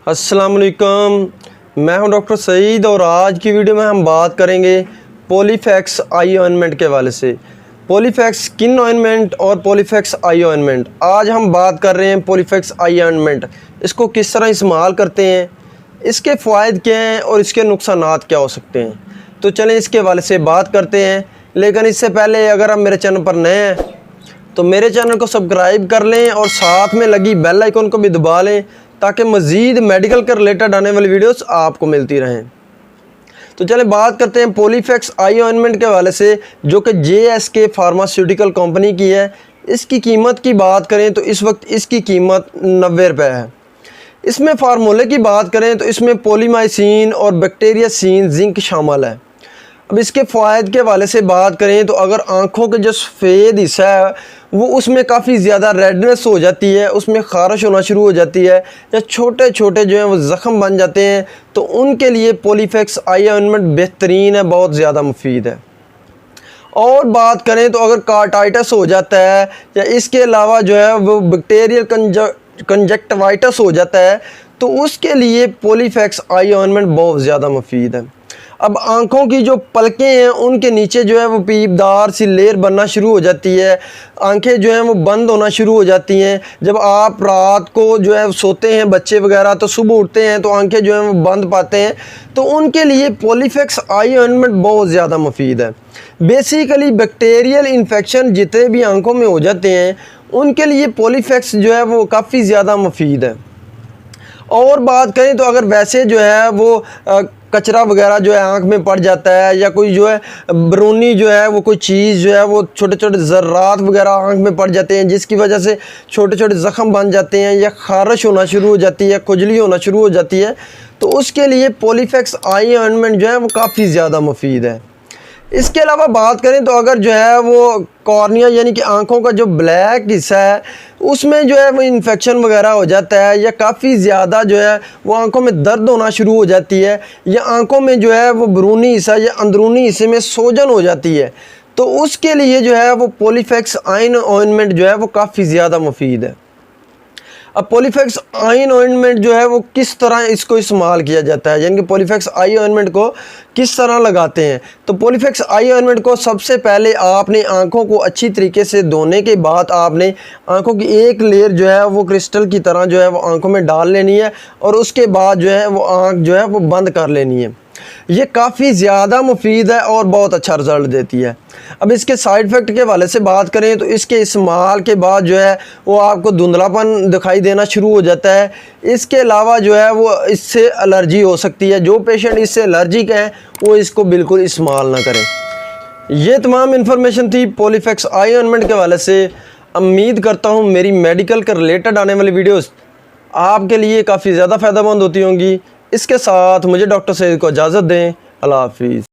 अस्सलाम वालेकुम, मैं हूं डॉक्टर सईद और आज की वीडियो में हम बात करेंगे पॉलीफैक्स आई ऑइंटमेंट के हवाले से। पॉलीफैक्स स्किन ऑइंटमेंट और पॉलीफैक्स आई ऑइंटमेंट। आज हम बात कर रहे हैं पॉलीफैक्स आई ऑइंटमेंट, इसको किस तरह इस्तेमाल करते हैं, इसके फ़ायदे क्या हैं और इसके नुकसानात क्या हो सकते हैं। तो चलें इसके हवाले से बात करते हैं। लेकिन इससे पहले अगर आप मेरे चैनल पर नए हैं तो मेरे चैनल को सब्सक्राइब कर लें और साथ में लगी बेल आइकन को भी दबा लें ताकि मज़ीद मेडिकल के रिलेटेड आने वाली वीडियोस आपको मिलती रहें। तो चलें बात करते हैं पॉलीफैक्स आई ऑइंटमेंट के हवाले से, जो कि JSK फार्मास्यूटिकल कंपनी की है। इसकी कीमत की बात करें तो इस वक्त इसकी कीमत 90 रुपये है। इसमें फार्मूले की बात करें तो इसमें पॉलीमाइसिन और बैक्टीरियासिन जिंक शामिल है। अब इसके फ़ायदे के हवाले से बात करें तो अगर आँखों के जो सफ़ेद हिस्सा है वो उसमें काफ़ी ज़्यादा रेडनेस हो जाती है, उसमें ख़ारिश होना शुरू हो जाती है या छोटे छोटे जो हैं वो ज़ख़म बन जाते हैं, तो उनके लिए पॉलीफैक्स आई ऑइंटमेंट बेहतरीन है, बहुत ज़्यादा मुफीद है। और बात करें तो अगर कार्टाइटिस हो जाता है या इसके अलावा जो है वो बैक्टीरियल कंजक्टिवाइटिस हो जाता है तो उसके लिए पॉलीफैक्स आई ऑइंटमेंट बहुत ज़्यादा मुफीद है। अब आँखों की जो पलकें हैं उनके नीचे जो है वो पीपदार सी लेयर बनना शुरू हो जाती है, आंखें जो हैं वो बंद होना शुरू हो जाती हैं। जब आप रात को जो है सोते हैं बच्चे वगैरह तो सुबह उठते हैं तो आंखें जो हैं वो बंद पाते हैं, तो उनके लिए पॉलीफैक्स आई ऑइंटमेंट बहुत ज़्यादा मुफीद है। बेसिकली बैक्टीरियल इन्फेक्शन जितने भी आँखों में हो जाते हैं उनके लिए पॉलीफैक्स जो है वो काफ़ी ज़्यादा मुफीद है। और बात करें तो अगर वैसे जो है वो कचरा वगैरह जो है आँख में पड़ जाता है या कोई जो है बरूनी जो है वो कोई चीज़ जो है वो छोटे छोटे ज़र्रात वगैरह आँख में पड़ जाते हैं जिसकी वजह से छोटे छोटे ज़ख़म बन जाते हैं या ख़ारिश होना शुरू हो जाती है, खुजली होना शुरू हो जाती है, तो उसके लिए पॉलीफैक्स आई ऑइंटमेंट जो है वो काफ़ी ज़्यादा मुफीद है। इसके अलावा बात करें तो अगर जो है वो कॉर्निया यानी कि आँखों का जो ब्लैक हिस्सा है उसमें जो है वो इन्फेक्शन वगैरह हो जाता है या काफ़ी ज़्यादा जो है वो आँखों में दर्द होना शुरू हो जाती है या आँखों में जो है वो बैरूनी हिस्सा या अंदरूनी हिस्से में सोजन हो जाती है, तो उसके लिए जो है वो पॉलीफैक्स आई ऑइंटमेंट जो है वो काफ़ी ज़्यादा मुफीद है। अब पॉलीफैक्स आई ऑइंटमेंट जो है वो किस तरह इसको इस्तेमाल किया जाता है, यानी कि पॉलीफैक्स आई ऑइंटमेंट को किस तरह लगाते हैं। तो पॉलीफैक्स आई ऑइंटमेंट को सबसे पहले आपने आंखों को अच्छी तरीके से धोने के बाद आपने आंखों की एक लेयर जो है वो क्रिस्टल की तरह जो है वो आंखों में डाल लेनी है और उसके बाद जो है वो आंख जो है वो बंद कर लेनी है। ये काफ़ी ज़्यादा मुफीद है और बहुत अच्छा रिज़ल्ट देती है। अब इसके साइड इफ़ेक्ट के हवाले से बात करें तो इसके इस्तेमाल के बाद जो है वो आपको धुंधलापन दिखाई देना शुरू हो जाता है। इसके अलावा जो है वो इससे एलर्जी हो सकती है, जो पेशेंट इससे एलर्जिक हैं वो इसको बिल्कुल इस्तेमाल ना करें। ये तमाम इन्फॉर्मेशन थी पॉलीफैक्स आई ऑइंटमेंट के हवाले से। उम्मीद करता हूँ मेरी मेडिकल के रिलेटेड आने वाली वीडियोज़ आपके लिए काफ़ी ज़्यादा फ़ायदेमंद होती होंगी। इसके साथ मुझे डॉक्टर सईद को इजाज़त दें। अल्लाह हाफिज़।